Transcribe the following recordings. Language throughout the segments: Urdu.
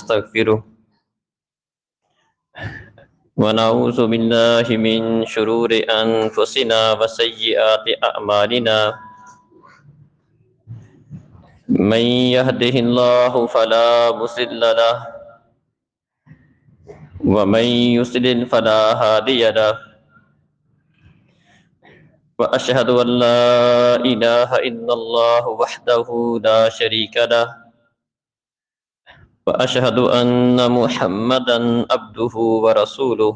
ونستغفره ونعوذ بالله من شرور أنفسنا وسيئات أعمالنا من يهده الله فلا مضل له ومن يضلل فلا هادي له وأشهد أن لا إله إلا الله وحده لا شريك له وأشهد أن محمدا عبده ورسوله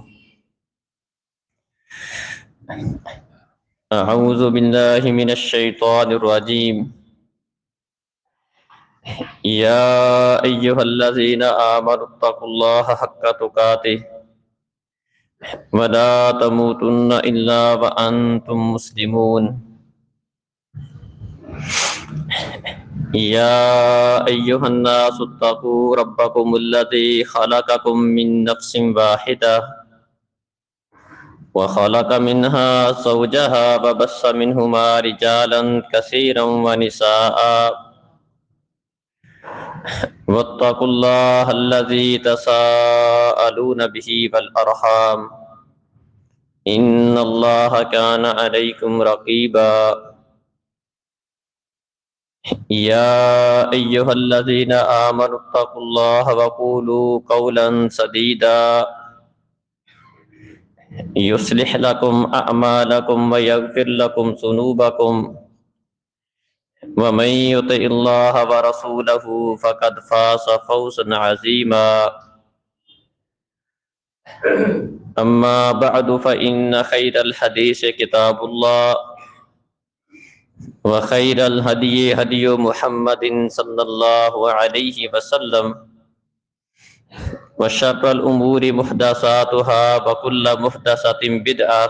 أعوذ بالله من الشيطان الرجيم يا أيها الذين آمنوا اتقوا الله حق تقاته ولا تموتن إلا وأنتم مسلمون يا أيها الناس اتقوا ربكم الذي خلقكم من نفس واحدة وخلق منها زوجها وبث منهما رجالا كثيرا ونساء واتقوا الله الذي تساءلون به والأرحام إن الله كان عليكم رقيبا يا أيها الذين آمنوا اتقوا الله وقولوا قولا سديدا يصلح لكم أعمالكم ويغفر لكم ذنوبكم ومن يطع الله ورسوله فقد فاز فوزا عظيما أما بعد فإن خير الحديث كتاب الله وخير الهدي هدي محمد صلى الله عليه وسلم وشر الأمور محدثاتها وكل محدثة بدعة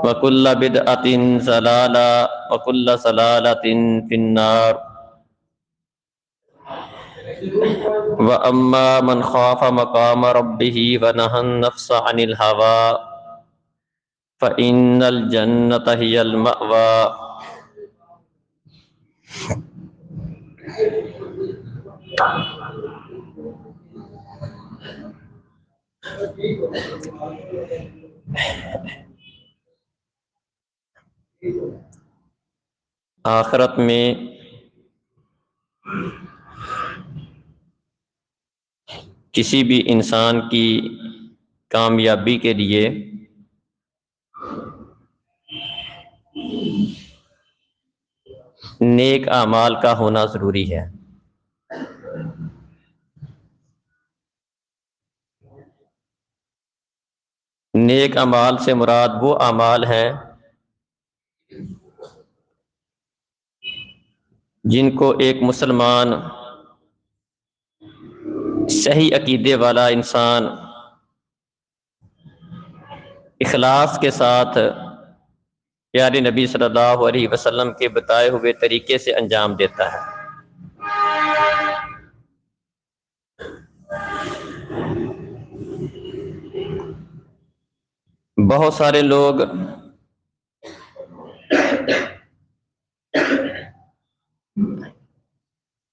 وكل بدعة ضلالة وكل ضلالة في النار وأما من خاف مقام ربه ونهى النفس عن الهوى فإن الجنة هي المأوى آخرت میں کسی بھی انسان کی کامیابی کے لیے نیک اعمال کا ہونا ضروری ہے۔ نیک اعمال سے مراد وہ اعمال ہیں جن کو ایک مسلمان صحیح عقیدے والا انسان اخلاص کے ساتھ پیارے نبی صلی اللہ علیہ وسلم کے بتائے ہوئے طریقے سے انجام دیتا ہے۔ بہت سارے لوگ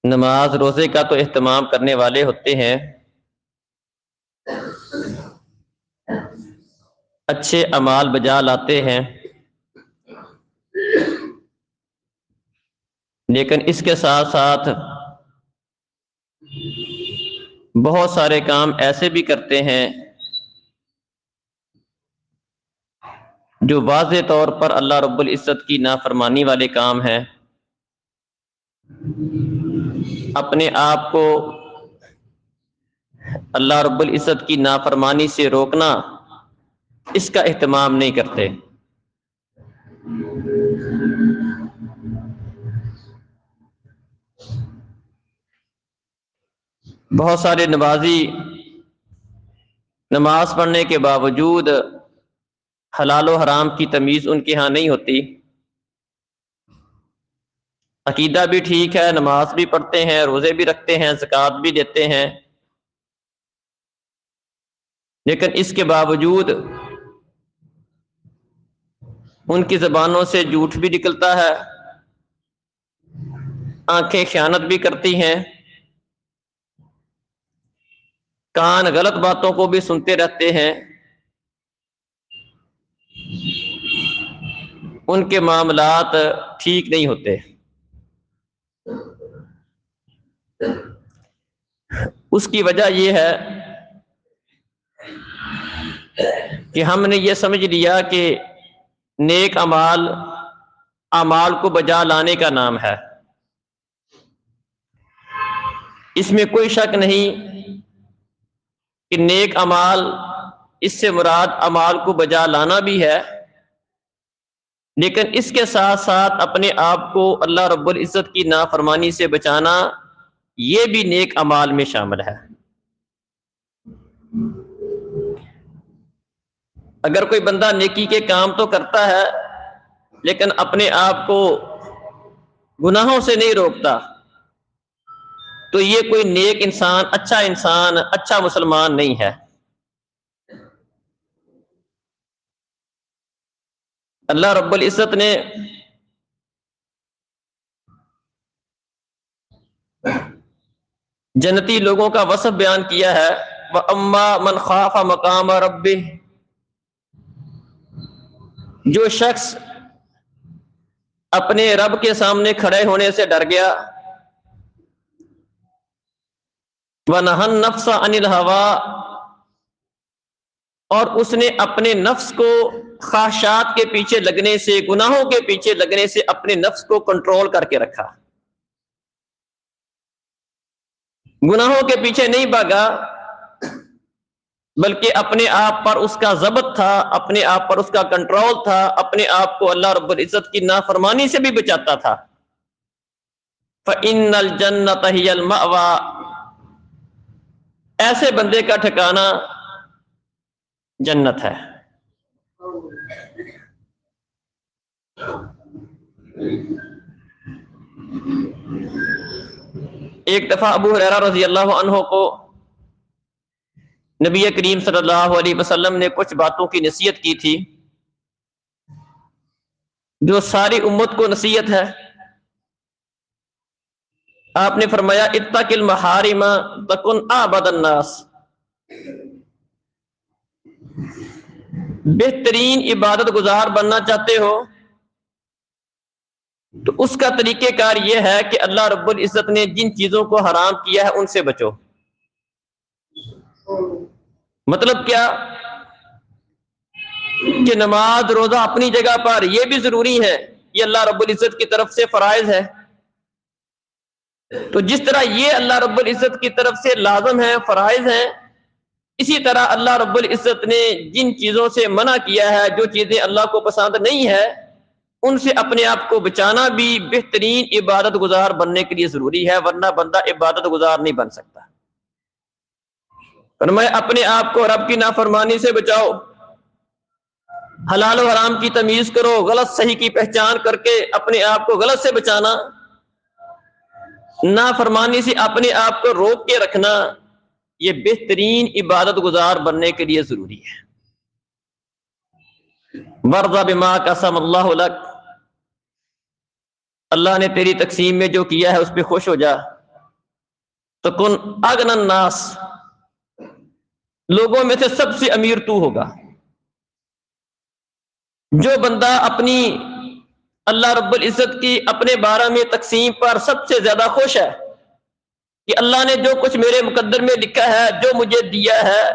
نماز روزے کا تو اہتمام کرنے والے ہوتے ہیں، اچھے اعمال بجا لاتے ہیں، لیکن اس کے ساتھ ساتھ بہت سارے کام ایسے بھی کرتے ہیں جو واضح طور پر اللہ رب العزت کی نافرمانی والے کام ہیں۔ اپنے آپ کو اللہ رب العزت کی نافرمانی سے روکنا، اس کا اہتمام نہیں کرتے۔ بہت سارے نمازی نماز پڑھنے کے باوجود حلال و حرام کی تمیز ان کے ہاں نہیں ہوتی، عقیدہ بھی ٹھیک ہے، نماز بھی پڑھتے ہیں، روزے بھی رکھتے ہیں، زکوٰۃ بھی دیتے ہیں، لیکن اس کے باوجود ان کی زبانوں سے جھوٹ بھی نکلتا ہے، آنکھیں خیانت بھی کرتی ہیں، کان غلط باتوں کو بھی سنتے رہتے ہیں، ان کے معاملات ٹھیک نہیں ہوتے۔ اس کی وجہ یہ ہے کہ ہم نے یہ سمجھ لیا کہ نیک اعمال کو بجا لانے کا نام ہے۔ اس میں کوئی شک نہیں کہ نیک اعمال، اس سے مراد اعمال کو بجا لانا بھی ہے، لیکن اس کے ساتھ ساتھ اپنے آپ کو اللہ رب العزت کی نافرمانی سے بچانا، یہ بھی نیک اعمال میں شامل ہے۔ اگر کوئی بندہ نیکی کے کام تو کرتا ہے لیکن اپنے آپ کو گناہوں سے نہیں روکتا، تو یہ کوئی نیک انسان، اچھا مسلمان نہیں ہے۔ اللہ رب العزت نے جنتی لوگوں کا وصف بیان کیا ہے، وَأَمَّا مَنْ خَافَ مَقَامَ رَبِّهِ، جو شخص اپنے رب کے سامنے کھڑے ہونے سے ڈر گیا، وَنَهَى النَّفْسَ عَنِ الْهَوَىٰ، اور اس نے اپنے نفس کو خواہشات کے پیچھے لگنے سے، گناہوں کے پیچھے لگنے سے اپنے نفس کو کنٹرول کر کے رکھا، گناہوں کے پیچھے نہیں بھاگا، بلکہ اپنے آپ پر اس کا ضبط تھا، اپنے آپ پر اس کا کنٹرول تھا، اپنے آپ کو اللہ رب العزت کی نافرمانی سے بھی بچاتا تھا۔ فَإِنَّ الْجَنَّةَ هِيَ الْمَأْوَىٰ، ایسے بندے کا ٹھکانہ جنت ہے۔ ایک دفعہ ابو ہریرہ رضی اللہ عنہ کو نبی کریم صلی اللہ علیہ وسلم نے کچھ باتوں کی نصیحت کی تھی جو ساری امت کو نصیحت ہے۔ آپ نے فرمایا اتق المحارم تکن اعبد الناس، بہترین عبادت گزار بننا چاہتے ہو تو اس کا طریقہ کار یہ ہے کہ اللہ رب العزت نے جن چیزوں کو حرام کیا ہے ان سے بچو۔ مطلب کیا کہ نماز روزہ اپنی جگہ پر یہ بھی ضروری ہے، یہ اللہ رب العزت کی طرف سے فرائض ہے، تو جس طرح یہ اللہ رب العزت کی طرف سے لازم ہے، فرائض ہیں، اسی طرح اللہ رب العزت نے جن چیزوں سے منع کیا ہے، جو چیزیں اللہ کو پسند نہیں ہے، ان سے اپنے آپ کو بچانا بھی بہترین عبادت گزار بننے کے لیے ضروری ہے، ورنہ بندہ عبادت گزار نہیں بن سکتا۔ فرمایا اپنے آپ کو رب کی نافرمانی سے بچاؤ، حلال و حرام کی تمیز کرو، غلط صحیح کی پہچان کر کے اپنے آپ کو غلط سے بچانا، نافرمانی سے اپنے آپ کو روک کے رکھنا، یہ بہترین عبادت گزار بننے کے لیے ضروری ہے۔ وَارْضَ بِمَا قَسَمَ اللَّهُ لَكَ، اللہ نے تیری تقسیم میں جو کیا ہے اس پہ خوش ہو جا۔ تَكُنْ أَغْنَى النَّاسِ، لوگوں میں سے سب سے امیر تو ہوگا۔ جو بندہ اپنی اللہ رب العزت کی اپنے بارے میں تقسیم پر سب سے زیادہ خوش ہے کہ اللہ نے جو کچھ میرے مقدر میں لکھا ہے، جو مجھے دیا ہے،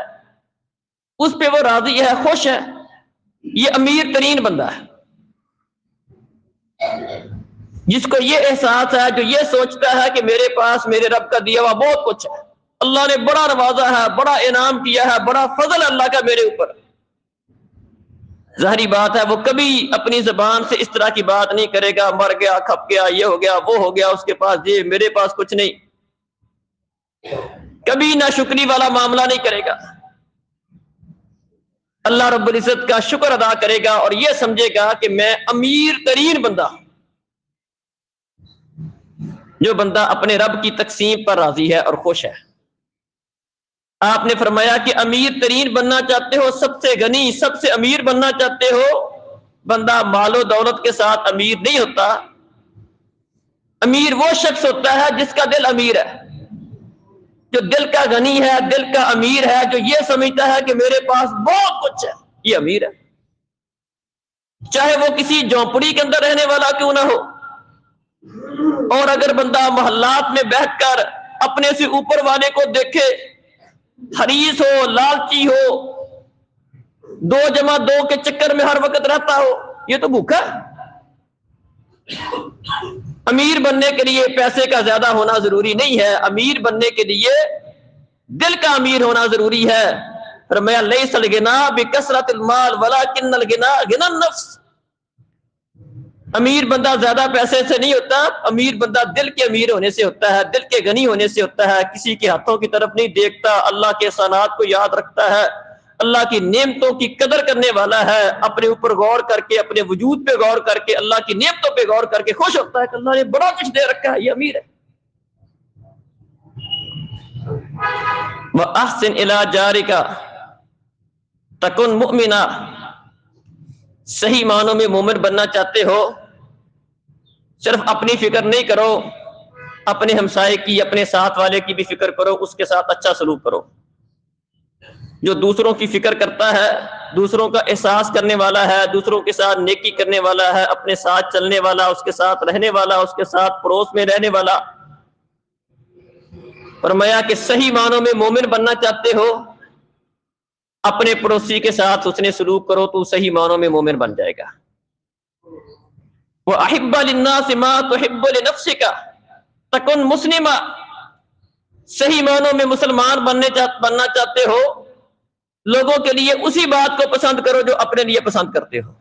اس پہ وہ راضی ہے، خوش ہے، یہ امیر ترین بندہ ہے۔ جس کو یہ احساس ہے، جو یہ سوچتا ہے کہ میرے پاس میرے رب کا دیا ہوا بہت کچھ ہے، اللہ نے بڑا نوازا ہے، بڑا انعام کیا ہے، بڑا فضل اللہ کا میرے اوپر، ظاہری بات ہے وہ کبھی اپنی زبان سے اس طرح کی بات نہیں کرے گا، مر گیا، کھپ گیا، یہ ہو گیا، وہ ہو گیا، اس کے پاس یہ، میرے پاس کچھ نہیں، کبھی نہ شکری والا معاملہ نہیں کرے گا، اللہ رب العزت کا شکر ادا کرے گا اور یہ سمجھے گا کہ میں امیر ترین بندہ، جو بندہ اپنے رب کی تقسیم پر راضی ہے اور خوش ہے۔ آپ نے فرمایا کہ امیر ترین بننا چاہتے ہو، سب سے غنی، سب سے امیر بننا چاہتے ہو، بندہ مال و دولت کے ساتھ امیر نہیں ہوتا، امیر وہ شخص ہوتا ہے جس کا دل امیر ہے۔ جو دل کا غنی ہے، دل کا امیر ہے، جو یہ سمجھتا ہے کہ میرے پاس بہت کچھ ہے، یہ امیر ہے، چاہے وہ کسی جھونپڑی کے اندر رہنے والا کیوں نہ ہو۔ اور اگر بندہ محلات میں بیٹھ کر اپنے سے اوپر والے کو دیکھے، حریص ہو، لالچی ہو، 2+2 کے چکر میں ہر وقت رہتا ہو، یہ تو بھوکا ہے۔ امیر بننے کے لیے پیسے کا زیادہ ہونا ضروری نہیں ہے، امیر بننے کے لیے دل کا امیر ہونا ضروری ہے۔ فرمایا لیس الغنا بکثرت المال ولکن الغنا غنی النفس۔ امیر بندہ زیادہ پیسے سے نہیں ہوتا، امیر بندہ دل کے امیر ہونے سے ہوتا ہے، دل کے غنی ہونے سے ہوتا ہے، کسی کے ہاتھوں کی طرف نہیں دیکھتا، اللہ کے احسانات کو یاد رکھتا ہے، اللہ کی نعمتوں کی قدر کرنے والا ہے، اپنے اوپر غور کر کے، اپنے وجود پہ غور کر کے، اللہ کی نعمتوں پہ غور کر کے خوش ہوتا ہے کہ اللہ نے بڑا کچھ دے رکھا ہے، یہ امیر ہے۔ وَأَحْسِنْ إِلَىٰ جَارِكَ تَكُنْ مُؤْمِنًا۔ صحیح معنوں میں مومن بننا چاہتے ہو، صرف اپنی فکر نہیں کرو، اپنے ہمسائے کی، اپنے ساتھ والے کی بھی فکر کرو، اس کے ساتھ اچھا سلوک کرو۔ جو دوسروں کی فکر کرتا ہے، دوسروں کا احساس کرنے والا ہے، دوسروں کے ساتھ نیکی کرنے والا ہے، اپنے ساتھ چلنے والا، اس کے ساتھ رہنے والا، اس کے ساتھ پڑوس میں رہنے والا۔ فرمایا کہ صحیح معنوں میں مومن بننا چاہتے ہو، اپنے پڑوسی کے ساتھ حسن سلوک کرو تو صحیح معنوں میں مومن بن جائے گا۔ وَأَحِبَّ لِلنَّاسِ مَا تُحِبُّ لِنَفْسِكَ تَكُنْ مُسْلِمًا۔ صحیح معنوں میں مسلمان بننا چاہتے ہو، لوگوں کے لیے اسی بات کو پسند کرو جو اپنے لیے پسند کرتے ہو۔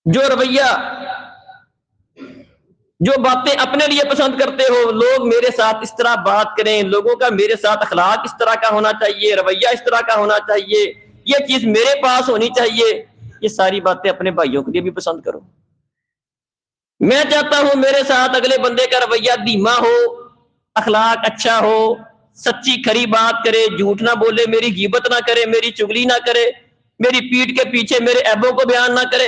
جو رویہ، جو باتیں اپنے لیے پسند کرتے ہو، لوگ میرے ساتھ اس طرح بات کریں، لوگوں کا میرے ساتھ اخلاق اس طرح کا ہونا چاہیے، رویہ اس طرح کا ہونا چاہیے، یہ چیز میرے پاس ہونی چاہیے، یہ ساری باتیں اپنے بھائیوں کے لیے بھی پسند کرو۔ میں چاہتا ہوں میرے ساتھ اگلے بندے کا رویہ دھیما ہو، اخلاق اچھا ہو، سچی کھری بات کرے، جھوٹ نہ بولے، میری غیبت نہ کرے، میری چغلی نہ کرے، میری پیٹھ کے پیچھے میرے عیبوں کو بیان نہ کرے۔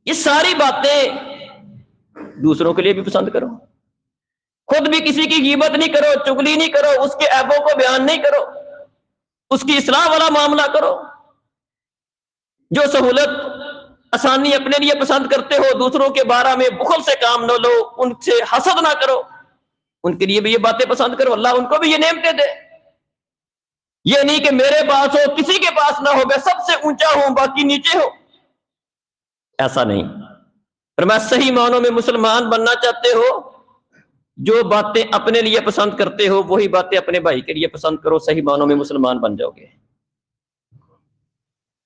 یہ ساری باتیں دوسروں کے لیے بھی پسند کرو، خود بھی کسی کی غیبت نہیں کرو، چغلی نہیں کرو، اس کے عیبوں کو بیان نہیں کرو، اس کی اصلاح والا معاملہ کرو۔ جو سہولت، آسانی اپنے لیے پسند کرتے ہو، دوسروں کے بارے میں بخل سے کام نہ لو، ان سے حسد نہ کرو، ان کے لیے بھی یہ باتیں پسند کرو، اللہ ان کو بھی یہ نعمتیں دے۔ یہ نہیں کہ میرے پاس ہو کسی کے پاس نہ ہو، میں سب سے اونچا ہوں باقی نیچے ہو، ایسا نہیں۔ فرمایا صحیح معنوں میں مسلمان بننا چاہتے ہو، جو باتیں اپنے لیے پسند کرتے ہو وہی باتیں اپنے بھائی کے لیے پسند کرو، صحیح معنوں میں مسلمان بن جاؤ گے۔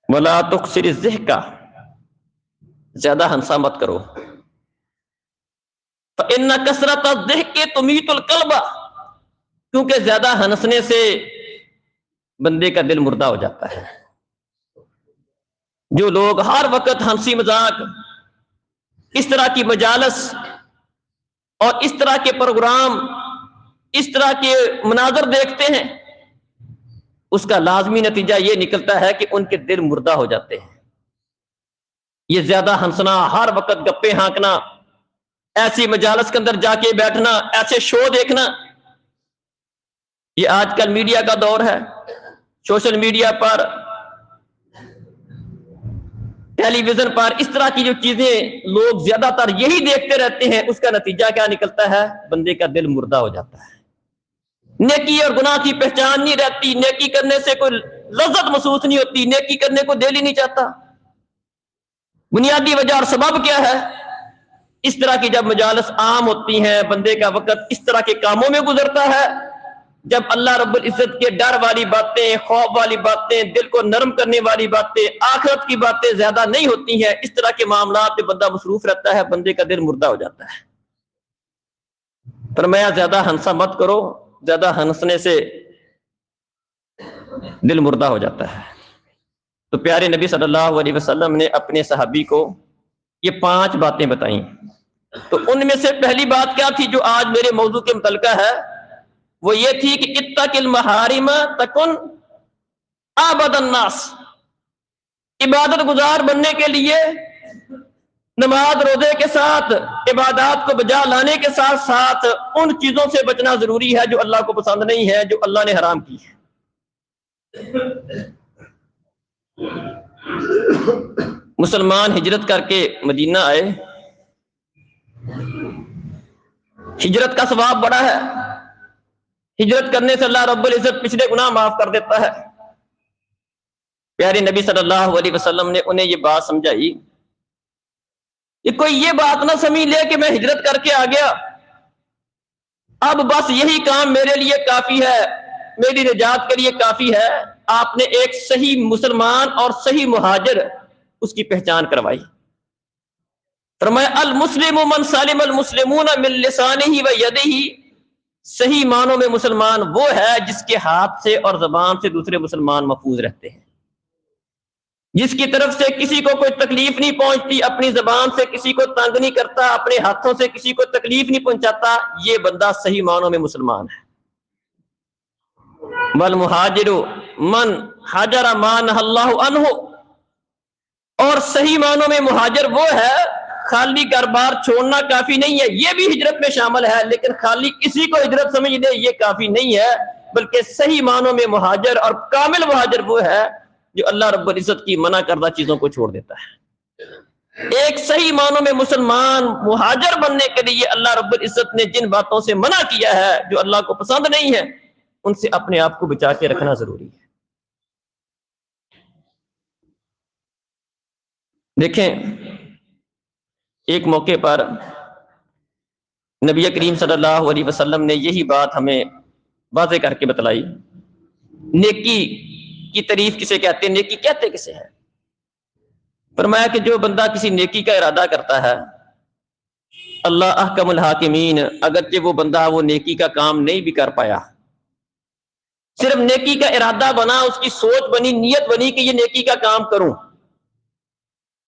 وَلَا تُكْثِرِ الضِّحْكَ، زیادہ ہنسا مت کرو۔ فَإِنَّ كَثْرَةَ الضِّحْكِ تُمِيتُ الْقَلْبَ، کیونکہ زیادہ ہنسنے سے بندے کا دل مردہ ہو جاتا ہے۔ جو لوگ ہر وقت ہنسی مذاق، اس طرح کی مجالس اور اس طرح کے پروگرام، اس طرح کے مناظر دیکھتے ہیں، اس کا لازمی نتیجہ یہ نکلتا ہے کہ ان کے دل مردہ ہو جاتے ہیں۔ یہ زیادہ ہنسنا، ہر وقت گپے ہانکنا، ایسی مجالس کے اندر جا کے بیٹھنا، ایسے شو دیکھنا، یہ آج کل میڈیا کا دور ہے۔ سوشل میڈیا پر، ٹیلی ویژن پر اس طرح کی جو چیزیں لوگ زیادہ تر یہی دیکھتے رہتے ہیں، اس کا نتیجہ کیا نکلتا ہے؟ بندے کا دل مردہ ہو جاتا ہے، نیکی اور گناہ کی پہچان نہیں رہتی، نیکی کرنے سے کوئی لذت محسوس نہیں ہوتی، نیکی کرنے کو دل ہی نہیں چاہتا۔ بنیادی وجہ اور سبب کیا ہے؟ اس طرح کی جب مجالس عام ہوتی ہیں، بندے کا وقت اس طرح کے کاموں میں گزرتا ہے، جب اللہ رب العزت کے ڈر والی باتیں، خوف والی باتیں، دل کو نرم کرنے والی باتیں، آخرت کی باتیں زیادہ نہیں ہوتی ہیں، اس طرح کے معاملات میں بندہ مصروف رہتا ہے، بندے کا دل مردہ ہو جاتا ہے۔ فرمایا زیادہ ہنسا مت کرو، زیادہ ہنسنے سے دل مردہ ہو جاتا ہے۔ تو پیارے نبی صلی اللہ علیہ وسلم نے اپنے صحابی کو یہ 5 باتیں بتائیں، تو ان میں سے پہلی بات کیا تھی جو آج میرے موضوع کے متعلقہ ہے؟ وہ یہ تھی کہ اتق المحارم تکن عبد الناس۔ عبادت گزار بننے کے لیے نماز روزے کے ساتھ عبادات کو بجا لانے کے ساتھ ساتھ ان چیزوں سے بچنا ضروری ہے جو اللہ کو پسند نہیں ہے، جو اللہ نے حرام کی ہے۔ مسلمان ہجرت کر کے مدینہ آئے، ہجرت کا ثواب بڑا ہے، ہجرت کرنے سے اللہ رب العزت پچھلے گناہ معاف کر دیتا ہے۔ پیارے نبی صلی اللہ علیہ وسلم نے انہیں یہ بات سمجھائی کہ کوئی یہ بات نہ سمجھ لے کہ میں ہجرت کر کے آ گیا، اب بس یہی کام میرے لیے کافی ہے، میری نجات کے لیے کافی ہے۔ آپ نے ایک صحیح مسلمان اور صحیح مہاجر اس کی پہچان کروائی۔ فرمایا المسلم من سالم المسلمون من لسانہ و یدہ، صحیح معنوں میں مسلمان وہ ہے جس کے ہاتھ سے اور زبان سے دوسرے مسلمان محفوظ رہتے ہیں، جس کی طرف سے کسی کو کوئی تکلیف نہیں پہنچتی، اپنی زبان سے کسی کو تنگ نہیں کرتا، اپنے ہاتھوں سے کسی کو تکلیف نہیں پہنچاتا، یہ بندہ صحیح معنوں میں مسلمان ہے۔ والمہاجر من حجر ما نہى اللہ عنہ، اور صحیح معنوں میں مہاجر وہ ہے، خالی گھر بار چھوڑنا کافی نہیں ہے، یہ بھی ہجرت میں شامل ہے، لیکن خالی اسی کو ہجرت سمجھ لے یہ کافی نہیں ہے، بلکہ صحیح معنوں میں مہاجر اور کامل مہاجر وہ ہے جو اللہ رب العزت کی منع کردہ چیزوں کو چھوڑ دیتا ہے۔ ایک صحیح معنوں میں مسلمان مہاجر بننے کے لیے اللہ رب العزت نے جن باتوں سے منع کیا ہے جو اللہ کو پسند نہیں ہے، ان سے اپنے آپ کو بچا کے رکھنا ضروری ہے۔ دیکھیں، ایک موقع پر نبی کریم صلی اللہ علیہ وسلم نے یہی بات ہمیں واضح کر کے بتلائی، نیکی کی تعریف کسے کہتے ہیں، نیکی کہتے کسے ہیں؟ فرمایا کہ جو بندہ کسی نیکی کا ارادہ کرتا ہے، اللہ احکم الحاکمین، اگرچہ وہ بندہ وہ نیکی کا کام نہیں بھی کر پایا، صرف نیکی کا ارادہ بنا، اس کی سوچ بنی، نیت بنی کہ یہ نیکی کا کام کروں،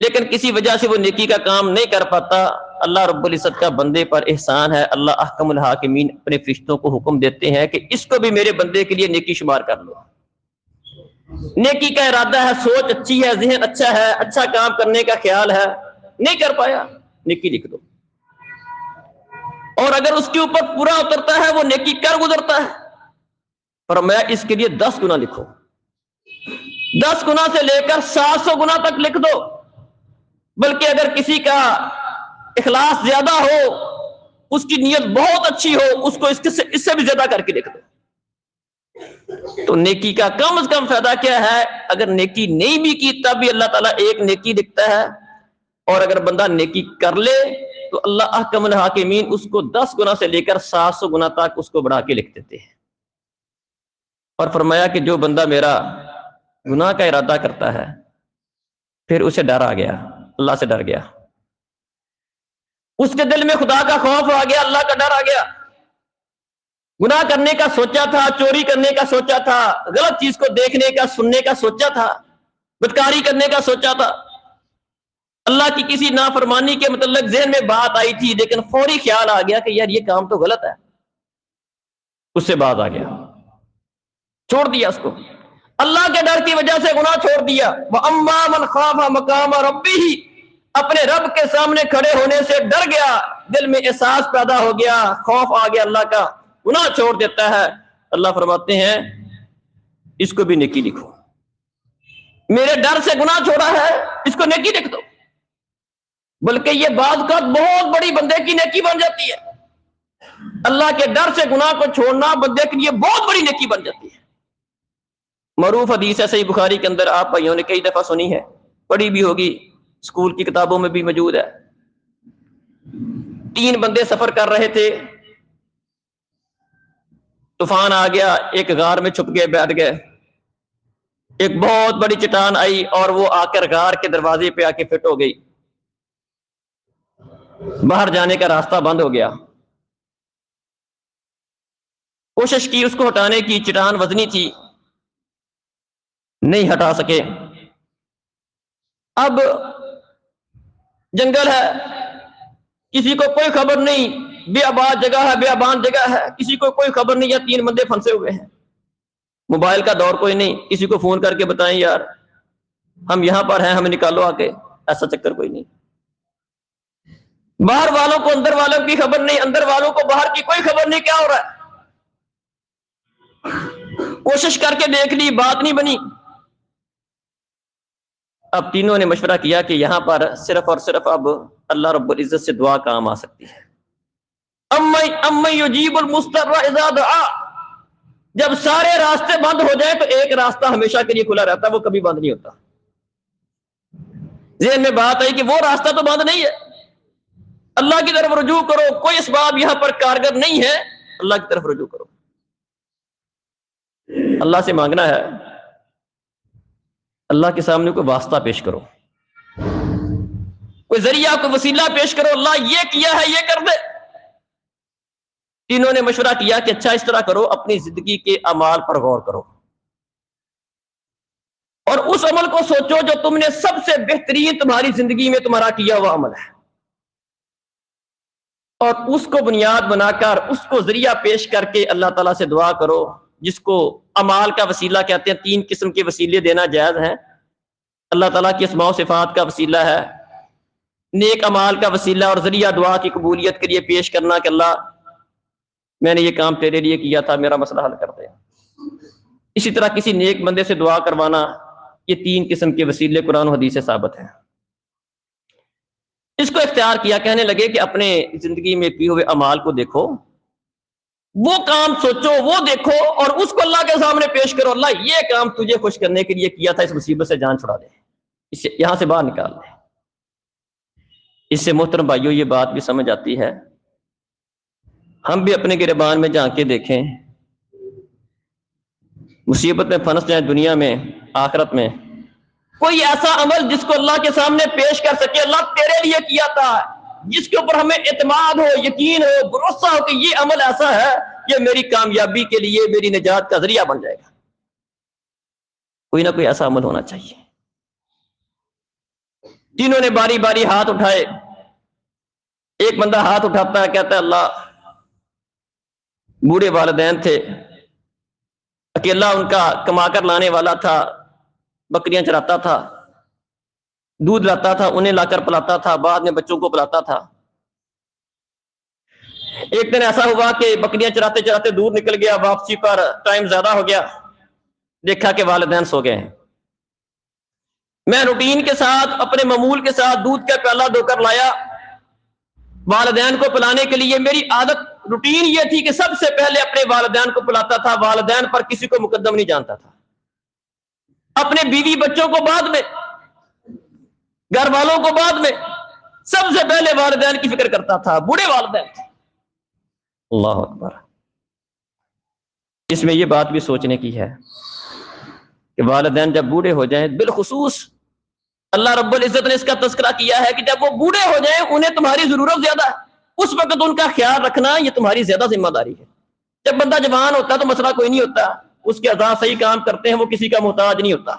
لیکن کسی وجہ سے وہ نیکی کا کام نہیں کر پاتا، اللہ رب العزت کا بندے پر احسان ہے، اللہ احکم الحاکمین اپنے فرشتوں کو حکم دیتے ہیں کہ اس کو بھی میرے بندے کے لیے نیکی شمار کر لو۔ نیکی کا ارادہ ہے، سوچ اچھی ہے، ذہن اچھا ہے، اچھا کام کرنے کا خیال ہے، نہیں کر پایا، نیکی لکھ دو۔ اور اگر اس کے اوپر پورا اترتا ہے، وہ نیکی کر گزرتا ہے، فرمایا اس کے لیے 10 گنا لکھو، 10 گنا سے لے کر 700 گنا تک لکھ دو، بلکہ اگر کسی کا اخلاص زیادہ ہو، اس کی نیت بہت اچھی ہو، اس کو اس سے بھی زیادہ کر کے لکھ دو۔ تو نیکی کا کم از کم فائدہ کیا ہے؟ اگر نیکی نہیں بھی کی تب بھی اللہ تعالیٰ ایک نیکی لکھتا ہے، اور اگر بندہ نیکی کر لے تو اللہ احکم الحاکمین اس کو 10 گنا سے لے کر 700 گنا تک اس کو بڑھا کے لکھ دیتے ہیں۔ اور فرمایا کہ جو بندہ میرا گناہ کا ارادہ کرتا ہے، پھر اسے ڈر آ گیا، اللہ سے ڈر گیا، اس کے دل میں خدا کا خوف آ گیا، اللہ کا ڈر آ گیا، گناہ کرنے کا سوچا تھا، چوری کرنے کا سوچا تھا، غلط چیز کو دیکھنے کا سننے کا سوچا تھا، بدکاری کرنے کا سوچا تھا، اللہ کی کسی نافرمانی کے متعلق ذہن میں بات آئی تھی، لیکن فوری خیال آ گیا کہ یار یہ کام تو غلط ہے، اس سے باز آ گیا، چھوڑ دیا اس کو، اللہ کے ڈر کی وجہ سے گناہ چھوڑ دیا۔ وَأَمَّا مَنْ خَافَ مَقَامَ رَبِّهِ، اپنے رب کے سامنے کھڑے ہونے سے ڈر گیا، دل میں احساس پیدا ہو گیا، خوف آ گیا اللہ کا، گناہ چھوڑ دیتا ہے۔ اللہ فرماتے ہیں اس کو بھی نیکی لکھو، میرے ڈر سے گناہ چھوڑا ہے، اس کو نیکی لکھ دو، بلکہ یہ بعض کا بہت بڑی بندے کی نیکی بن جاتی ہے، اللہ کے ڈر سے گناہ کو چھوڑنا بندے کے لیے بہت بڑی نیکی بن جاتی ہے۔ معروف حدیث ہے، صحیح بخاری کے اندر، آپ بھائیوں نے کئی دفعہ سنی ہے، پڑھی بھی ہوگی، اسکول کی کتابوں میں بھی موجود ہے۔ 3 بندے سفر کر رہے تھے، طوفان آ گیا، ایک غار میں چھپ گئے، بیٹھ گئے، ایک بہت بڑی چٹان آئی اور وہ آ کر غار کے دروازے پہ آ کے فٹ ہو گئی، باہر جانے کا راستہ بند ہو گیا، کوشش کی اس کو ہٹانے کی، چٹان وزنی تھی، نہیں ہٹا سکے۔ اب جنگل ہے، کسی کو کوئی خبر نہیں، بے آباد جگہ ہے، بے آبان جگہ ہے، کسی کو کوئی خبر نہیں ہے، 3 بندے پھنسے ہوئے ہیں، موبائل کا دور کوئی نہیں، کسی کو فون کر کے بتائیں یار ہم یہاں پر ہیں، ہمیں نکالو آ کے، ایسا چکر کوئی نہیں۔ باہر والوں کو اندر والوں کی خبر نہیں، اندر والوں کو باہر کی کوئی خبر نہیں کیا ہو رہا ہے، کوشش کر کے دیکھ لی، بات نہیں بنی۔ اب تینوں نے مشورہ کیا کہ یہاں پر صرف اور صرف اب اللہ رب العزت سے دعا کام آ سکتی ہے۔ اَمَّن يُجِيبُ الْمُضْطَرَّ إِذَا دَعَا، جب سارے راستے بند ہو جائیں تو ایک راستہ ہمیشہ کے لیے کھلا رہتا ہے، وہ کبھی بند نہیں ہوتا۔ ذہن میں بات آئی کہ وہ راستہ تو بند نہیں ہے، اللہ کی طرف رجوع کرو، کوئی اسباب یہاں پر کارگر نہیں ہے، اللہ کی طرف رجوع کرو، اللہ سے مانگنا ہے، اللہ کے سامنے کوئی واسطہ پیش کرو، کوئی ذریعہ کوئی وسیلہ پیش کرو، اللہ یہ کیا ہے یہ کر دے۔ تینوں نے مشورہ کیا کہ اچھا اس طرح کرو، اپنی زندگی کے اعمال پر غور کرو اور اس عمل کو سوچو جو تم نے سب سے بہترین تمہاری زندگی میں تمہارا کیا ہوا عمل ہے، اور اس کو بنیاد بنا کر اس کو ذریعہ پیش کر کے اللہ تعالیٰ سے دعا کرو، جس کو اعمال کا وسیلہ کہتے ہیں۔ تین قسم کے وسیلے دینا جائز ہیں، اللہ تعالیٰ کی اسماء و صفات کا وسیلہ ہے، نیک اعمال کا وسیلہ اور ذریعہ دعا کی قبولیت کے لیے پیش کرنا کہ اللہ میں نے یہ کام تیرے لیے کیا تھا، میرا مسئلہ حل کر دے۔ اسی طرح کسی نیک بندے سے دعا کروانا، یہ تین قسم کے وسیلے قرآن و حدیث سے ثابت ہیں۔ اس کو اختیار کیا، کہنے لگے کہ اپنے زندگی میں کیے ہوئے اعمال کو دیکھو، وہ کام سوچو، وہ دیکھو اور اس کو اللہ کے سامنے پیش کرو، اللہ یہ کام تجھے خوش کرنے کے لیے کیا تھا، اس مصیبت سے جان چھڑا دے، اسے یہاں سے باہر نکال دے۔ اس سے محترم بھائیوں یہ بات بھی سمجھ آتی ہے، ہم بھی اپنے گریبان میں جھانک کے دیکھیں، مصیبت میں پھنس جائیں دنیا میں آخرت میں، کوئی ایسا عمل جس کو اللہ کے سامنے پیش کر سکے اللہ تیرے لیے کیا تھا، جس کے اوپر ہمیں اعتماد ہو، یقین ہو، بھروسہ ہو کہ یہ عمل ایسا ہے یہ میری کامیابی کے لیے، میری نجات کا ذریعہ بن جائے گا۔ کوئی نہ کوئی ایسا عمل ہونا چاہیے۔ تینوں نے باری باری ہاتھ اٹھائے، ایک بندہ ہاتھ اٹھاتا ہے، کہتا ہے اللہ بوڑھے والدین تھے، اکیلا ان کا کما کر لانے والا تھا، بکریاں چراتا تھا، دودھ لاتا تھا، انہیں لا کر پلاتا تھا، بعد میں بچوں کو پلاتا تھا۔ ایک دن ایسا ہوا کہ بکریاں چراتے چراتے دور نکل گیا، واپسی پر ٹائم زیادہ ہو گیا، دیکھا کہ والدین سو گئے ہیں۔ میں روٹین کے ساتھ اپنے معمول کے ساتھ دودھ کا پیالہ دھو کر لایا والدین کو پلانے کے لیے، میری عادت روٹین یہ تھی کہ سب سے پہلے اپنے والدین کو پلاتا تھا، والدین پر کسی کو مقدم نہیں جانتا تھا، اپنے بیوی بچوں کو بعد میں، گھر والوں کو بعد میں، سب سے پہلے والدین کی فکر کرتا تھا، بوڑھے والدین تھے۔ اللہ اکبر۔ اس میں یہ بات بھی سوچنے کی ہے کہ والدین جب بوڑھے ہو جائیں، بالخصوص اللہ رب العزت نے اس کا تذکرہ کیا ہے کہ جب وہ بوڑھے ہو جائیں انہیں تمہاری ضرورت زیادہ ہے، اس وقت ان کا خیال رکھنا یہ تمہاری زیادہ ذمہ داری ہے۔ جب بندہ جوان ہوتا ہے تو مسئلہ کوئی نہیں ہوتا، اس کے اعضاء صحیح کام کرتے ہیں، وہ کسی کا محتاج نہیں ہوتا۔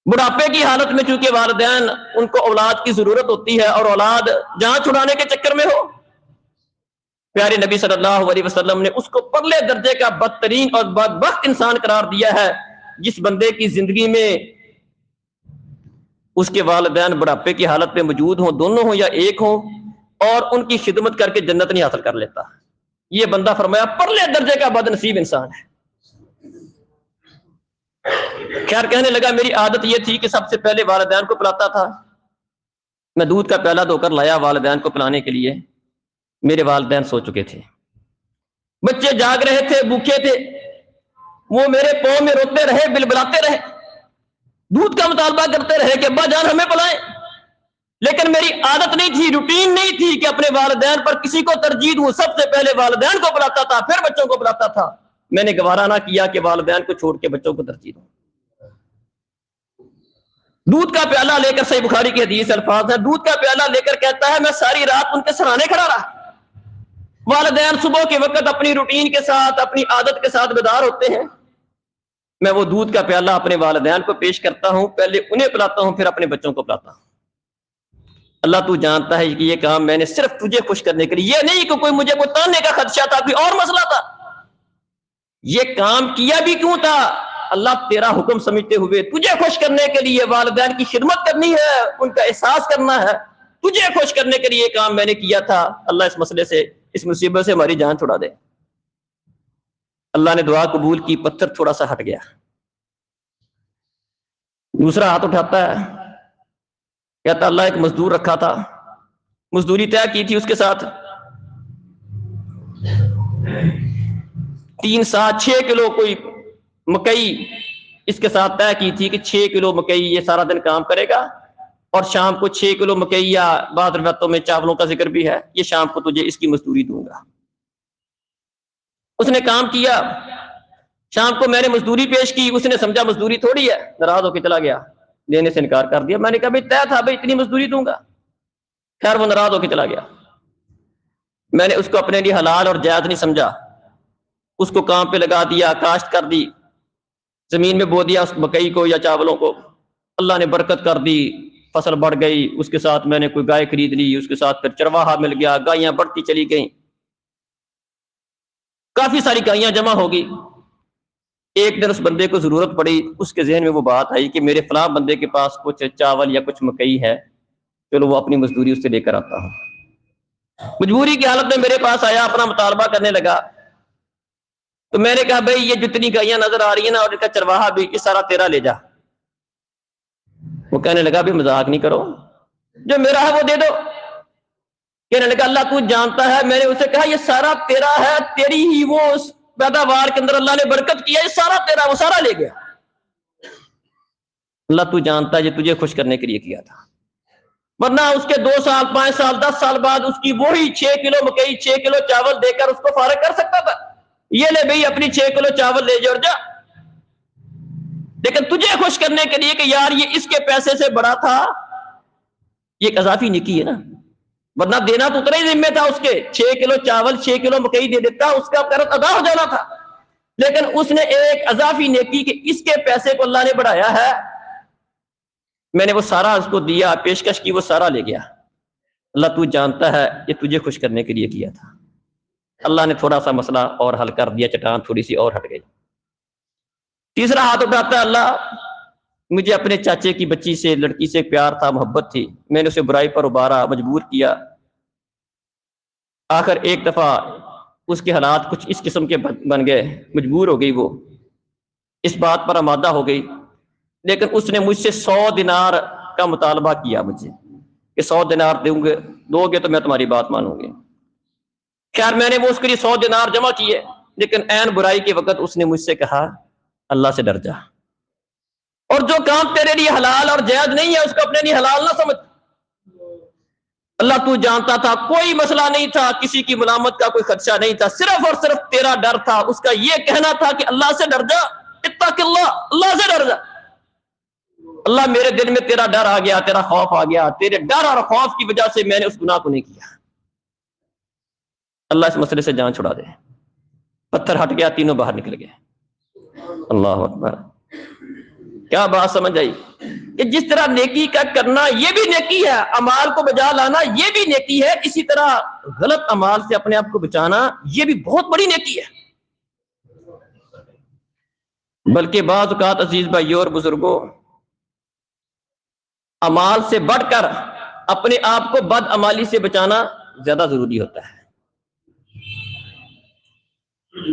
بڑھاپے کی حالت میں چونکہ والدین ان کو اولاد کی ضرورت ہوتی ہے اور اولاد جان چھڑانے کے چکر میں ہو، پیارے نبی صلی اللہ علیہ وسلم نے اس کو پرلے درجے کا بدترین اور بدبخت انسان قرار دیا ہے، جس بندے کی زندگی میں اس کے والدین بڑھاپے کی حالت میں موجود ہوں، دونوں ہوں یا ایک ہوں، اور ان کی خدمت کر کے جنت نہیں حاصل کر لیتا۔ یہ بندہ فرمایا پرلے درجے کا بد نصیب انسان ہے۔ خیر کہنے لگا میری عادت یہ تھی کہ سب سے پہلے والدین کو پلاتا تھا، میں دودھ کا پیالہ دھو کر لایا والدین کو پلانے کے لیے، میرے والدین سو چکے تھے، بچے جاگ رہے تھے، بھوکے تھے، وہ میرے پاؤں میں روتے رہے، بلبلاتے رہے، دودھ کا مطالبہ کرتے رہے کہ ابا جان ہمیں پلائیں، لیکن میری عادت نہیں تھی، روٹین نہیں تھی کہ اپنے والدین پر کسی کو ترجیح دوں، سب سے پہلے والدین کو پلاتا تھا، پھر بچوں کو پلاتا تھا۔ میں نے گوارا نہ کیا کہ والدین کو چھوڑ کے بچوں کو ترجیح دوں۔ دودھ کا پیالہ لے کر، صحیح بخاری کی حدیث الفاظ ہے، دودھ کا پیالہ لے کر کہتا ہے میں ساری رات ان کے سرانے کھڑا رہا۔ والدین صبح کے وقت اپنی روٹین کے ساتھ، اپنی عادت کے ساتھ بیدار ہوتے ہیں، میں وہ دودھ کا پیالہ اپنے والدین کو پیش کرتا ہوں، پہلے انہیں پلاتا ہوں پھر اپنے بچوں کو پلاتا ہوں۔ اللہ تو جانتا ہے کہ یہ کام میں نے صرف تجھے خوش کرنے کے لیے، یہ نہیں کہ کوئی مجھے کوئی تاننے کا خدشہ تھا، کوئی اور مسئلہ تھا، یہ کام کیا بھی کیوں تھا؟ اللہ تیرا حکم سمجھتے ہوئے تجھے خوش کرنے کے لیے، والدین کی خدمت کرنی ہے، ان کا احساس کرنا ہے تجھے خوش کرنے کے لیے یہ کام میں نے کیا تھا، اللہ اس مسئلے سے، اس مصیبت سے ہماری جان چھڑا دے۔ اللہ نے دعا قبول کی، پتھر تھوڑا سا ہٹ گیا۔ دوسرا ہاتھ اٹھاتا ہے، کہتا اللہ ایک مزدور رکھا تھا، مزدوری طے کی تھی اس کے ساتھ 3 سال 6 کلو کوئی مکئی اس کے ساتھ طے کی تھی کہ 6 کلو مکئی یہ سارا دن کام کرے گا، اور شام کو 6 کلو مکئی، یا بعض روایتوں میں چاولوں کا ذکر بھی ہے، یہ شام کو تجھے اس کی مزدوری دوں گا۔ اس نے کام کیا، شام کو میں نے مزدوری پیش کی، اس نے سمجھا مزدوری تھوڑی ہے، ناراض ہو کے چلا گیا، لینے سے انکار کر دیا۔ میں نے کہا بھائی طے تھا بھائی اتنی مزدوری دوں گا، خیر وہ ناراض ہو کے چلا گیا۔ میں نے اس کو اپنے لیے حلال اور جائز نہیں سمجھا، اس کو کام پہ لگا دیا، کاشت کر دی، زمین میں بو دیا اس مکئی کو یا چاولوں کو، اللہ نے برکت کر دی، فصل بڑھ گئی، اس کے ساتھ میں نے کوئی گائے خرید لی، اس کے ساتھ پھر چرواہا مل گیا، گائیاں بڑھتی چلی گئیں، کافی ساری گائیاں جمع ہوگی۔ ایک دن اس بندے کو ضرورت پڑی، اس کے ذہن میں وہ بات آئی کہ میرے فلاں بندے کے پاس کچھ چاول یا کچھ مکئی ہے، چلو وہ اپنی مزدوری اس سے لے کر آتا ہوں۔ مجبوری کی حالت میں میرے پاس آیا، اپنا مطالبہ کرنے لگا، تو میں نے کہا بھائی یہ جتنی گائیاں نظر آ رہی ہیں نا، اور ان کا چرواہا بھی، یہ سارا تیرا لے جا۔ وہ کہنے لگا بھی مذاق نہیں کرو، جو میرا ہے وہ دے دو۔ کہنے لگا اللہ تو جانتا ہے، میں نے اسے کہا یہ سارا تیرا ہے، تیری ہی وہ اس پیداوار کے اندر اللہ نے برکت کیا، یہ سارا تیرا، وہ سارا لے گیا۔ اللہ تو جانتا ہے یہ تجھے خوش کرنے کے لیے کیا تھا، ورنہ اس کے 2 سال 5 سال 10 سال بعد اس کی وہی 6 کلو مکئی 6 کلو چاول دے کر اس کو فارغ کر سکتا تھا، یہ لے بھئی اپنی 6 کلو چاول لے جا اور جا۔ لیکن تجھے خوش کرنے کے لیے کہ یار یہ اس کے پیسے سے بڑا تھا، یہ ایک اضافی نیکی ہے نا، ورنہ دینا تو اتنا ہی ذمہ تھا اس کے، 6 کلو چاول 6 کلو مکئی دے دیتا، اس کا قرض ادا ہو جانا تھا، لیکن اس نے ایک اضافی نیکی کہ اس کے پیسے کو اللہ نے بڑھایا ہے، میں نے وہ سارا اس کو دیا، پیشکش کی، وہ سارا لے گیا۔ اللہ تو جانتا ہے یہ تجھے خوش کرنے کے لیے کیا تھا۔ اللہ نے تھوڑا سا مسئلہ اور حل کر دیا، چٹان تھوڑی سی اور ہٹ گئی۔ تیسرا ہاتھ اٹھاتا ہے، اللہ مجھے اپنے چاچے کی بچی سے، لڑکی سے پیار تھا، محبت تھی، میں نے اسے برائی پر ابھارا، مجبور کیا، آخر ایک دفعہ اس کے حالات کچھ اس قسم کے بن گئے، مجبور ہو گئی، وہ اس بات پر آمادہ ہو گئی، لیکن اس نے مجھ سے 100 دینار کا مطالبہ کیا مجھے کہ 100 دینار دو گے تو میں تمہاری بات مانوں گی۔ خیر میں نے وہ اس کے لیے 100 دینار جمع کیے، لیکن عین برائی کے وقت اس نے مجھ سے کہا اللہ سے ڈر جا، اور جو کام تیرے لیے حلال اور جائز نہیں ہے اس کو اپنے لیے حلال نہ سمجھ۔ اللہ تو جانتا تھا، کوئی مسئلہ نہیں تھا، کسی کی ملامت کا کوئی خدشہ نہیں تھا، صرف اور صرف تیرا ڈر تھا، اس کا یہ کہنا تھا کہ اللہ سے ڈر جا، اتق اللہ، اللہ سے ڈر جا۔ اللہ میرے دل میں تیرا ڈر آ گیا، تیرا خوف آ گیا، تیرے ڈر اور خوف کی وجہ سے میں نے اس گناہ کو نہیں کیا، اللہ اس مسئلے سے جان چھڑا دے۔ پتھر ہٹ گیا، تینوں باہر نکل گئے۔ اللہ اکبر، کیا بات سمجھ آئی کہ جس طرح نیکی کا کرنا یہ بھی نیکی ہے، اعمال کو بجا لانا یہ بھی نیکی ہے، اسی طرح غلط اعمال سے اپنے آپ کو بچانا یہ بھی بہت بڑی نیکی ہے۔ بلکہ بعض اوقات عزیز بھائیوں اور بزرگوں، اعمال سے بڑھ کر اپنے آپ کو بد عمالی سے بچانا زیادہ ضروری ہوتا ہے۔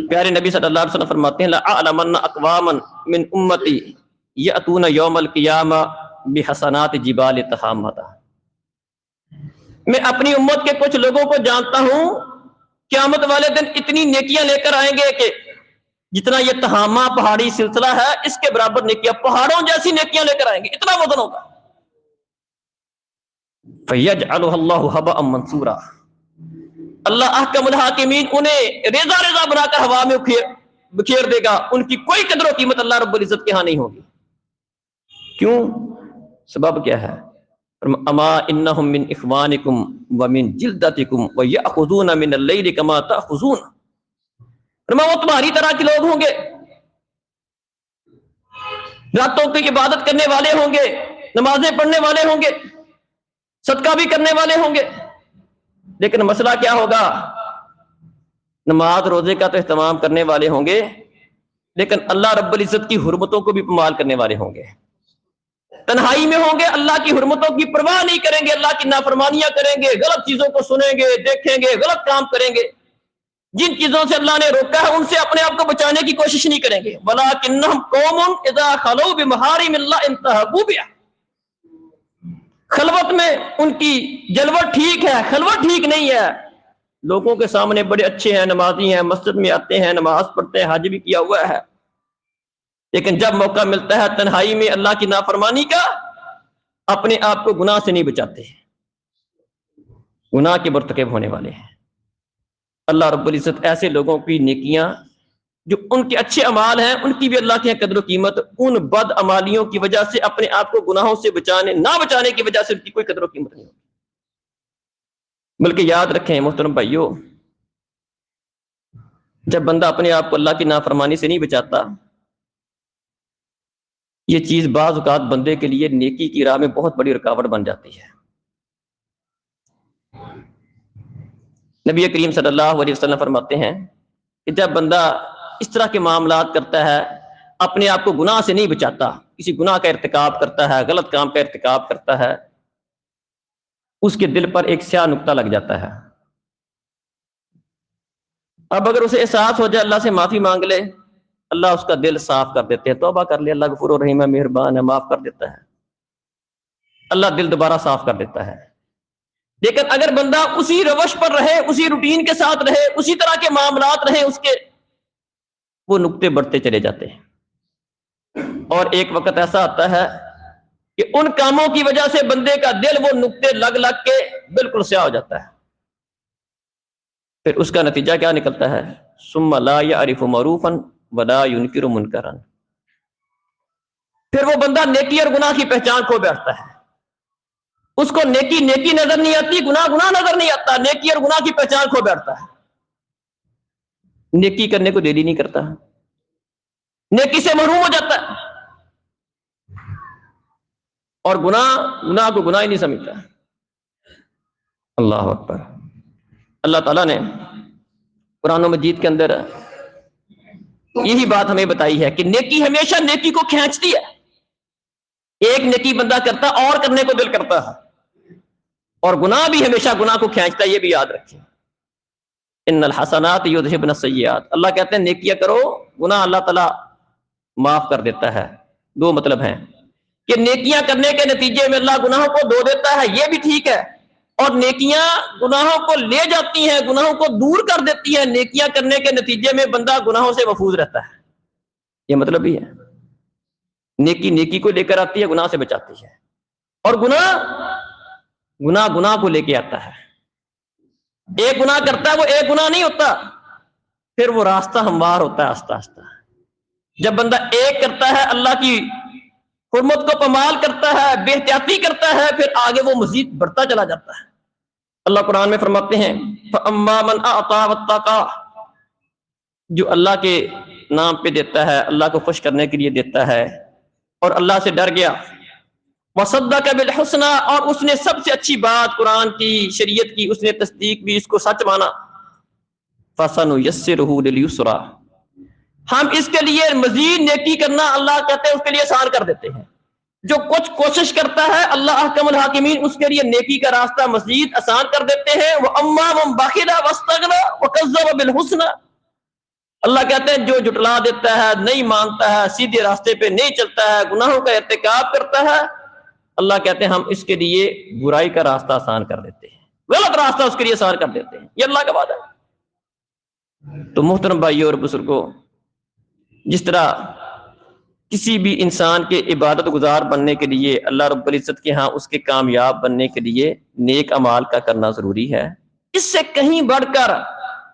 پیارے نبی صلی اللہ علیہ وسلم فرماتے ہیں لَأَعْلَمَنَّ أَقْوَامًا مِنْ أُمَّتِي يَأْتُونَ يَوْمَ الْقِيَامَةِ بِحَسَنَاتِ جِبَالِ تَحَامَةَ، میں اپنی امت کے کچھ لوگوں کو جانتا ہوں قیامت والے دن اتنی نیکیاں لے کر آئیں گے کہ جتنا یہ تہامہ پہاڑی سلسلہ ہے اس کے برابر نیکیاں، پہاڑوں جیسی نیکیاں لے کر آئیں گے، اتنا وزن ہوگا۔ فَيَجْعَلُهَا اللَّهُ هَبَاءً مَنْثُورًا، اللہ احکم الحاکمین انہیں ریزہ ریزہ بنا کر ہوا میں بکھیر دے گا، ان کی کوئی قدر و قیمت اللہ رب العزت کے ہاں نہیں ہوگی۔ کیوں؟ سبب کیا ہے؟ اما انہم من اخوانکم ومن جلدتکم ویأخذون من اللیل کما تأخذون، وہ تمہاری طرح کے لوگ ہوں گے، راتوں کی عبادت کرنے والے ہوں گے، نمازیں پڑھنے والے ہوں گے، صدقہ بھی کرنے والے ہوں گے، لیکن مسئلہ کیا ہوگا؟ نماز روزے کا تو اہتمام کرنے والے ہوں گے، لیکن اللہ رب العزت کی حرمتوں کو بھی پامال کرنے والے ہوں گے۔ تنہائی میں ہوں گے اللہ کی حرمتوں کی پرواہ نہیں کریں گے، اللہ کی نافرمانیاں کریں گے، غلط چیزوں کو سنیں گے، دیکھیں گے، غلط کام کریں گے، جن چیزوں سے اللہ نے روکا ہے ان سے اپنے آپ کو بچانے کی کوشش نہیں کریں گے۔ وَلَٰكِنَّهُمْ قَوْمٌ إِذَا خَلَوْا بِمَحَارِمِ اللَّهِ انتَهَكُوا بِهَا، خلوت میں ان کی جلوت ٹھیک ہے، خلوت ٹھیک نہیں ہے۔ لوگوں کے سامنے بڑے اچھے ہیں، نمازی ہیں، مسجد میں آتے ہیں، نماز پڑھتے ہیں، حج بھی کیا ہوا ہے، لیکن جب موقع ملتا ہے تنہائی میں اللہ کی نافرمانی کا، اپنے آپ کو گناہ سے نہیں بچاتے، گناہ کے مرتکب ہونے والے ہیں۔ اللہ رب العزت ایسے لوگوں کی نیکیاں جو ان کے اچھے اعمال ہیں ان کی بھی اللہ کے قدر و قیمت ان بد عمالیوں کی وجہ سے اپنے آپ کو گناہوں سے نہ بچانے کی وجہ سے ان کی کوئی قدر و قیمت نہیں ہوتی۔ بلکہ یاد رکھیں محترم بھائیوں، جب بندہ اپنے آپ کو اللہ کی نافرمانی سے نہیں بچاتا، یہ چیز بعض اوقات بندے کے لیے نیکی کی راہ میں بہت بڑی رکاوٹ بن جاتی ہے۔ نبی کریم صلی اللہ علیہ وسلم فرماتے ہیں کہ جب بندہ اس طرح کے معاملات کرتا ہے، اپنے آپ کو گناہ سے نہیں بچاتا، کسی گناہ کا ارتکاب کرتا ہے، غلط کام کا ارتکاب کرتا ہے، اس کے دل پر ایک سیاہ نقطہ لگ جاتا ہے۔ اب اگر اسے احساس ہو جائے، اللہ سے معافی مانگ لے، اللہ اس کا دل صاف کر دیتے ہیں، توبہ کر لے، اللہ غفور و رحیم ہے، مہربان ہے، معاف کر دیتا ہے، اللہ دل دوبارہ صاف کر دیتا ہے۔ لیکن اگر بندہ اسی روش پر رہے، اسی روٹین کے ساتھ رہے، اسی طرح کے معاملات رہے، اس کے وہ نقطے بڑھتے چلے جاتے ہیں، اور ایک وقت ایسا آتا ہے کہ ان کاموں کی وجہ سے بندے کا دل وہ نقطے لگ کے بالکل سیاہ ہو جاتا ہے۔ پھر اس کا نتیجہ کیا نکلتا ہے؟ ثم لا يعرف معروفا ولا ينکر منکرا، پھر وہ بندہ نیکی اور گناہ کی پہچان کھو بیٹھتا ہے، اس کو نیکی نیکی نظر نہیں آتی، گناہ گناہ نظر نہیں آتا، نیکی اور گناہ کی پہچان کھو بیٹھتا ہے، نیکی کرنے کو دل ہی نہیں کرتا، نیکی سے محروم ہو جاتا ہے، اور گناہ کو گناہ ہی نہیں سمجھتا۔ اللہ اکبر۔ اللہ تعالیٰ نے قرآن مجید کے اندر یہی بات ہمیں بتائی ہے کہ نیکی ہمیشہ نیکی کو کھینچتی ہے۔ ایک نیکی بندہ کرتا اور کرنے کو دل کرتا ہے، اور گناہ بھی ہمیشہ گناہ کو کھینچتا ہے، یہ بھی یاد رکھیں۔ ان الحسنات یذہبن السیئات، اللہ کہتے ہیں نیکیاں کرو، گناہ اللہ تعالیٰ معاف کر دیتا ہے۔ دو مطلب ہیں کہ نیکیاں کرنے کے نتیجے میں اللہ گناہوں کو دھو دیتا ہے، یہ بھی ٹھیک ہے، اور نیکیاں گناہوں کو لے جاتی ہیں، گناہوں کو دور کر دیتی ہیں، نیکیاں کرنے کے نتیجے میں بندہ گناہوں سے محفوظ رہتا ہے، یہ مطلب بھی ہے۔ نیکی نیکی کو لے کر آتی ہے، گناہ سے بچاتی ہے، اور گناہ کو لے کے آتا ہے۔ ایک گناہ کرتا ہے، وہ ایک گناہ نہیں ہوتا، پھر وہ راستہ ہموار ہوتا ہے آہستہ آہستہ۔ جب بندہ ایک کرتا ہے، اللہ کی حرمت کو پامال کرتا ہے، بے احتیاطی کرتا ہے، پھر آگے وہ مزید بڑھتا چلا جاتا ہے۔ اللہ قرآن میں فرماتے ہیں فَأَمَّا مَنْ أَعْطَىٰ وَاتَّقَىٰ، جو اللہ کے نام پہ دیتا ہے، اللہ کو خوش کرنے کے لیے دیتا ہے، اور اللہ سے ڈر گیا، وَصَدَّقَ بِالْحُسْنَىٰ، اور اس نے سب سے اچھی بات قرآن کی، شریعت کی اس نے تصدیق بھی، اس کو سچ مانا، فَسَنُيَسِّرُهُ لِلْيُسْرَىٰ، ہم اس کے لیے مزید نیکی کرنا اللہ کہتے ہیں اس کے لیے آسان کر دیتے ہیں۔ جو کچھ کوشش کرتا ہے اللہ احکم الحاکمین اس کے لیے نیکی کا راستہ مزید آسان کر دیتے ہیں۔ وَأَمَّا مَن بَخِلَ وَاسْتَغْنَىٰ وَكَذَّبَ بِالْحُسْنَىٰ، اللہ کہتے ہیں جو جھٹلا دیتا ہے، نہیں مانتا ہے، سیدھے راستے پہ نہیں چلتا ہے، گناہوں کا ارتکاب کرتا ہے، اللہ کہتے ہیں ہم اس کے لیے برائی کا راستہ آسان کر دیتے ہیں، غلط راستہ اس کے لیے آسان کر دیتے ہیں، یہ اللہ کا وعدہ ہے۔ تو محترم بھائیوں اور بزرگوں، جس طرح کسی بھی انسان کے عبادت گزار بننے کے لیے اللہ رب العزت کے ہاں اس کے کامیاب بننے کے لیے نیک اعمال کا کرنا ضروری ہے، اس سے کہیں بڑھ کر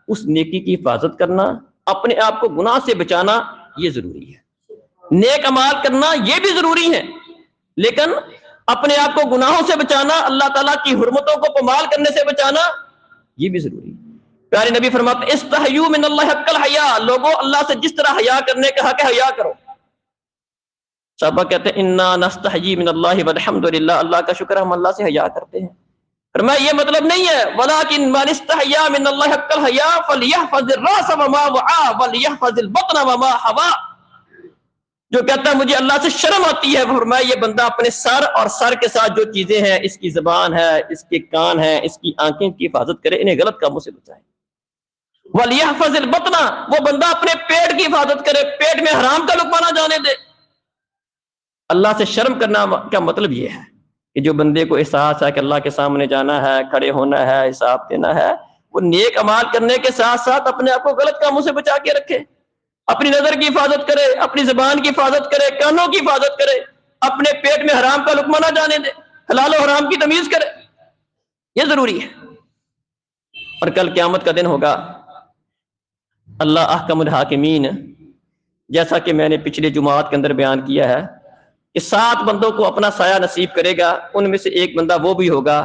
اس نیکی کی حفاظت کرنا، اپنے آپ کو گناہ سے بچانا یہ ضروری ہے۔ نیک اعمال کرنا یہ بھی ضروری ہے، لیکن اپنے آپ کو گناہوں سے بچانا، اللہ تعالیٰ کی حرمتوں کو پامال کرنے سے بچانا یہ بھی ضروری ہے۔ پیارے نبی فرماتے ہیں استحیوا من اللہ حق الحیاء، لوگوں اللہ سے جس طرح حیا کرنے کا حق ہے حیا کرو۔ صحابہ کہتے ہیں انا نستحیی من اللہ والحمد للہ، اللہ کا شکر ہم اللہ سے حیا کرتے ہیں۔ فرمایا یہ مطلب نہیں ہے ولکن من استحیا من اللہ حق الحیاء فلیحفظ الراس وما وعى ولیحفظ البطن وما حوى، جو کہتا ہے مجھے اللہ سے شرم آتی ہے، فرمایا یہ بندہ اپنے سر اور سر کے ساتھ جو چیزیں ہیں، اس کی زبان ہے، اس کے کان ہے، اس کی آنکھیں کی حفاظت کرے، انہیں غلط کاموں سے بچائے۔ وَلْيَحْفَظِ الْبَطْنَ، وہ بندہ اپنے پیٹ کی حفاظت کرے، پیٹ میں حرام کا لقمہ نہ جانے دے۔ اللہ سے شرم کرنا کا مطلب یہ ہے کہ جو بندے کو احساس ہے کہ اللہ کے سامنے جانا ہے، کھڑے ہونا ہے، حساب دینا ہے، وہ نیک اعمال کرنے کے ساتھ ساتھ اپنے آپ کو غلط کاموں سے بچا کے رکھے، اپنی نظر کی حفاظت کرے، اپنی زبان کی حفاظت کرے، کانوں کی حفاظت کرے، اپنے پیٹ میں حرام کا لقمہ نہ جانے دے، حلال و حرام کی تمیز کرے، یہ ضروری ہے۔ اور کل قیامت کا دن ہوگا، اللہ احکم الحاکمین، جیسا کہ میں نے پچھلے جمعات کے اندر بیان کیا ہے کہ 7 بندوں کو اپنا سایہ نصیب کرے گا، ان میں سے ایک بندہ وہ بھی ہوگا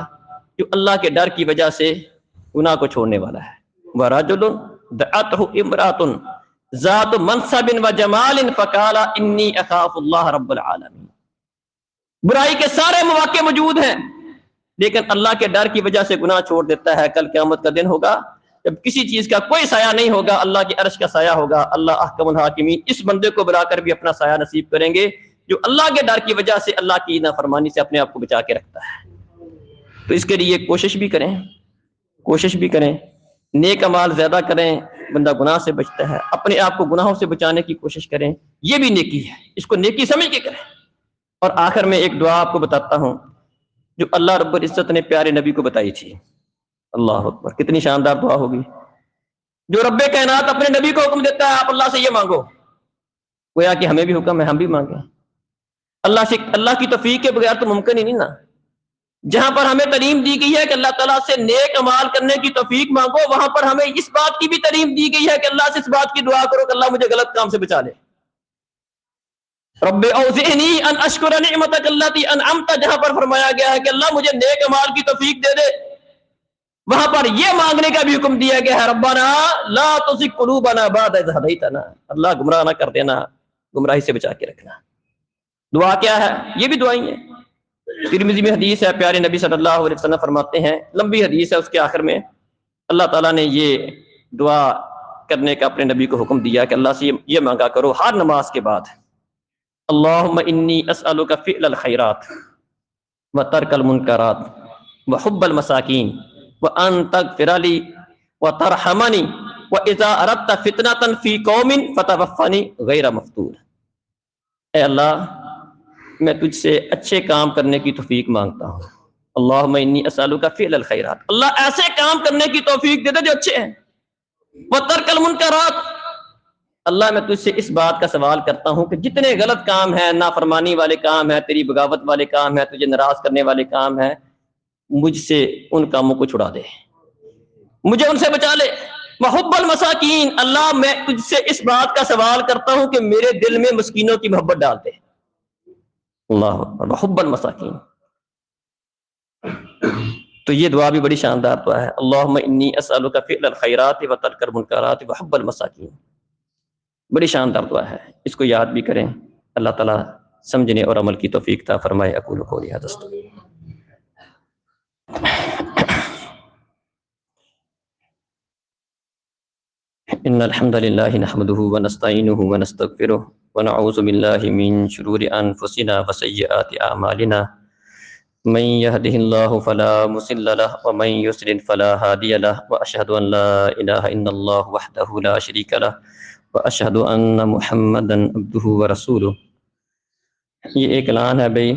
جو اللہ کے ڈر کی وجہ سے گناہ کو چھوڑنے والا ہے۔ وَرَجُلٌ دَعَتْهُ امْرَأَةٌ ذَاتُ مَنْصَبٍ وَجَمَالٍ فَقَالَ إِنِّي أَخَافُ اللَّهَ رَبَّ الْعَالَمِينَ۔ برائی کے سارے مواقع موجود ہیں، لیکن اللہ کے ڈر کی وجہ سے گناہ چھوڑ دیتا ہے۔ کل قیامت کا دن ہوگا جب کسی چیز کا کوئی سایہ نہیں ہوگا، اللہ کے عرش کا سایہ ہوگا۔ اللہ احکم الحاکمین اس بندے کو بلا کر بھی اپنا سایہ نصیب کریں گے جو اللہ کے ڈر کی وجہ سے اللہ کی نافرمانی سے اپنے آپ کو بچا کے رکھتا ہے۔ تو اس کے لیے کوشش بھی کریں، نیک اعمال زیادہ کریں، بندہ گناہ سے بچتا ہے، اپنے آپ کو گناہوں سے بچانے کی کوشش کریں، یہ بھی نیکی ہے، اس کو نیکی سمجھ کے کریں۔ اور آخر میں ایک دعا آپ کو بتاتا ہوں جو اللہ رب العزت نے پیارے نبی کو بتائی تھی۔ اللہ اکبر، کتنی شاندار دعا ہوگی جو رب کائنات اپنے نبی کو حکم دیتا ہے، آپ اللہ سے یہ مانگو، گویا کہ ہمیں بھی حکم ہے ہم بھی مانگیں۔ اللہ کی توفیق کے بغیر تو ممکن ہی نہیں نا۔ جہاں پر ہمیں تعلیم دی گئی ہے کہ اللہ تعالیٰ سے نیک اعمال کرنے کی توفیق مانگو، وہاں پر ہمیں اس بات کی بھی تعلیم دی گئی ہے کہ اللہ سے اس بات کی دعا کرو کہ اللہ مجھے غلط کام سے بچا لے۔ رب اوزعنی ان اشکر نعمتک التی انعمت، جہاں پر فرمایا گیا ہے کہ اللہ مجھے نیک اعمال کی توفیق دے دے، وہاں پر یہ مانگنے کا بھی حکم دیا گیا ہے ربنا لا تزغ قلوبنا بعد اذ ہدیتنا، اللہ گمراہ نہ کر دینا، گمراہی سے بچا کے رکھنا۔ دعا کیا ہے؟ یہ بھی دعائیں ہیں۔ ترمذی میں حدیث ہے، پیارے نبی صلی اللہ علیہ وسلم فرماتے ہیں، لمبی حدیث ہے، اس کے آخر میں اللہ تعالیٰ نے یہ دعا کرنے کا اپنے نبی کو حکم دیا کہ اللہ سے یہ مانگا کرو ہر نماز کے بعد، اللہم انی اسألک فعل الخیرات وترک المنکرات وحب المساکین وان تغفر لی وترحمنی واذا اردت فتنۃ فی قوم فتوفنی غیر مفتون۔ اے اللہ، میں تجھ سے اچھے کام کرنے کی توفیق مانگتا ہوں۔ اللہم انی اسألک فعل الخیرات، اللہ ایسے کام کرنے کی توفیق دے دے جو اچھے ہیں۔ وترک المنکرات، اللہ میں تجھ سے اس بات کا سوال کرتا ہوں کہ جتنے غلط کام ہیں، نافرمانی والے کام ہیں، تیری بغاوت والے کام ہیں، تجھے ناراض کرنے والے کام ہیں، مجھ سے ان کاموں کو چھڑا دے، مجھے ان سے بچا لے۔ وحب المساکین، اللہ میں تجھ سے اس بات کا سوال کرتا ہوں کہ میرے دل میں مسکینوں کی محبت ڈال دے۔ اللہ اکبر، وحب المساکین۔ تو یہ دعا بھی بڑی شاندار دعا ہے، اللہم انی اسألک فعل الخیرات وترک المنکرات وحب المساکین، بڑی شاندار دعا ہے، اس کو یاد بھی کریں۔ اللہ تعالیٰ سمجھنے اور عمل کی توفیق عطا فرمائے۔ اقول قولی ھذا استغفر۔ ان الحمد للہ نحمده ونستعینه ونستغفره ونعوذ باللہ من شرور انفسنا وسیئات اعمالنا، من يهده الله فلا مضل له ومن يضلل فلا هادي له، واشهد ان لا اله الا الله وحده لا شريك له واشهد ان محمدا عبده ورسوله۔ یہ ایک اعلان ہے بھائی،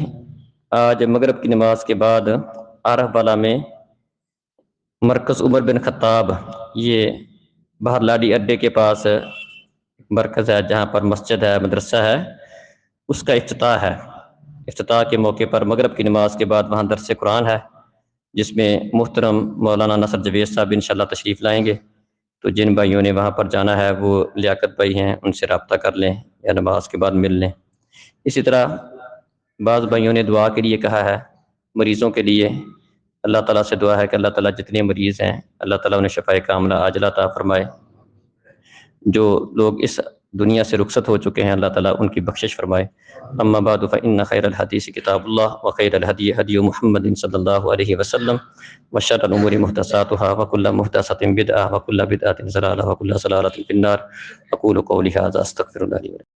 آج مغرب کی نماز کے بعد عارف بالا میں مرکز عمر بن خطاب، یہ باہر لاڈی اڈے کے پاس مرکز ہے جہاں پر مسجد ہے، مدرسہ ہے، اس کا افتتاح ہے۔ افتتاح کے موقع پر مغرب کی نماز کے بعد وہاں درس قرآن ہے، جس میں محترم مولانا نصر جوید صاحب انشاءاللہ تشریف لائیں گے۔ تو جن بھائیوں نے وہاں پر جانا ہے وہ لیاقت بھائی ہیں، ان سے رابطہ کر لیں یا نماز کے بعد مل لیں۔ اسی طرح بعض بھائیوں نے دعا کے لیے کہا ہے، مریضوں کے لیے اللہ تعالیٰ سے دعا ہے کہ اللہ تعالیٰ جتنے مریض ہیں اللہ تعالیٰ انہیں شفائے کاملہ عاجلہ عطا فرمائے۔ جو لوگ اس دنیا سے رخصت ہو چکے ہیں اللہ تعالیٰ ان کی بخشش فرمائے۔ اما بعد فإن خیر الحدیث کتاب اللہ وخیر الہدی ہدی محمد صلی اللہ علیہ وسلم وشر الامور محدثاتها وکل محدثۃ بدعہ وکل بدعۃ ضلالہ وکل ضلالۃ فی النار۔ اقول قولی ھذا استغفر اللہ لی ولکم۔